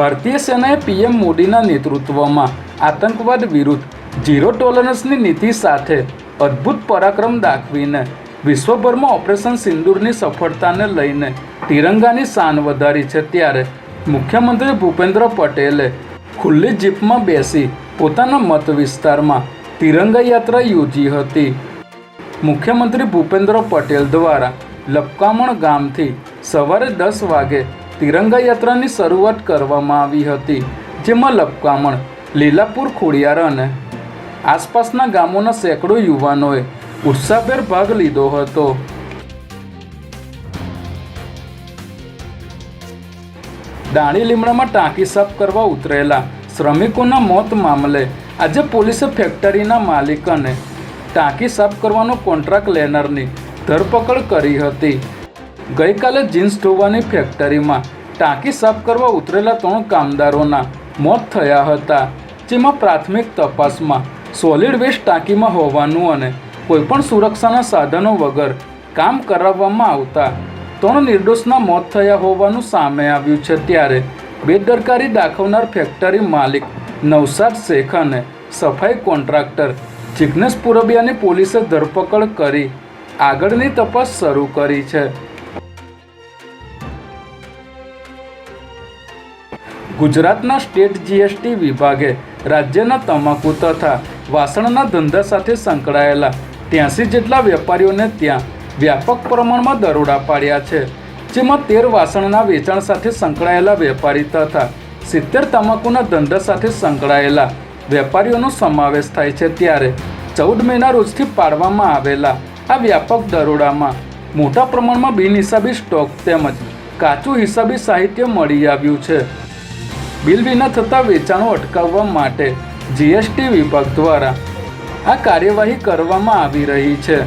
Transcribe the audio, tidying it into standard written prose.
ભારતીય સેનાએ પીએમ મોદીના નેતૃત્વમાં આતંકવાદ વિરુદ્ધ ઝીરો ટોલરન્સની નીતિ સાથે અદ્ભુત પરાક્રમ દાખવીને વિશ્વભરમાં ઓપરેશન સિંદૂરની સફળતાને લઈને તિરંગાની શાન વધારી છે। ત્યારે મુખ્યમંત્રી ભૂપેન્દ્ર પટેલે ખુલ્લી જીપમાં બેસી પોતાના મત વિસ્તારમાં તિરંગા યાત્રા યોજી હતી। મુખ્યમંત્રી ભૂપેન્દ્ર પટેલ દ્વારા લપકામણ ગામથી સવારે 10 વાગે તિરંગા યાત્રાની શરૂઆત કરવામાં આવી હતી, જેમાં લપકામણ, લીલાપુર, ખોડિયાર અને આસપાસના ગામોના સેંકડો યુવાનોએ ઉત્સાહભેર ભાગ લીધો હતો। દાણી લીમડામાં ટાંકી સાફ કરવા ઉતરેલા શ્રમિકોના મોત મામલે આજે પોલીસે ફેક્ટરીના માલિક અને ટાંકી સાફ કરવાનો કોન્ટ્રાક્ટ લેનારની ધરપકડ કરી હતી। ગઈકાલે જીન્સ ધોવાની ફેક્ટરીમાં ટાંકી સાફ કરવા ઉતરેલા 3 કામદારોના મોત થયા હતા, જેમાં પ્રાથમિક તપાસમાં સોલિડ વેસ્ટ ટાંકીમાં હોવાનું અને કોઈપણ સુરક્ષાના સાધનો વગર કામ કરાવવામાં આવતા 3 નિર્દોષના મોત થયા હોવાનું સામે આવ્યું છે। ત્યારે બેદરકારી દાખવનાર ફેક્ટરી માલિક નવસાદ શેખ અને સફાઈ કોન્ટ્રાક્ટર જિગ્નેશ પુરબિયાની પોલીસે ધરપકડ કરી આગળની તપાસ શરૂ કરી છે। ગુજરાતના સ્ટેટ જીએસટી વિભાગે રાજ્યના તમાકુ તથા વાસણના ધંધા સાથે સંકળાયેલા 83 જેટલા વેપારીઓને ત્યાં વ્યાપક પ્રમાણમાં દરોડા પાડ્યા છે, જેમાં 13 વાસણના વેચાણ સાથે સંકળાયેલા વેપારી તથા 70 તમાકુના ધંધા સાથે સંકળાયેલા વેપારીઓનો સમાવેશ થાય છે। ત્યારે 14 મેના રોજથી પાડવામાં આવેલા આ વ્યાપક દરોડામાં મોટા પ્રમાણમાં બિનહિસાબી સ્ટોક તેમજ કાચું હિસાબી સાહિત્ય મળી આવ્યું છે। બિલ વિના થતા વેચાણો અટકાવવા માટે જીએસટી વિભાગ દ્વારા આ કાર્યવાહી કરવામાં આવી રહી છે।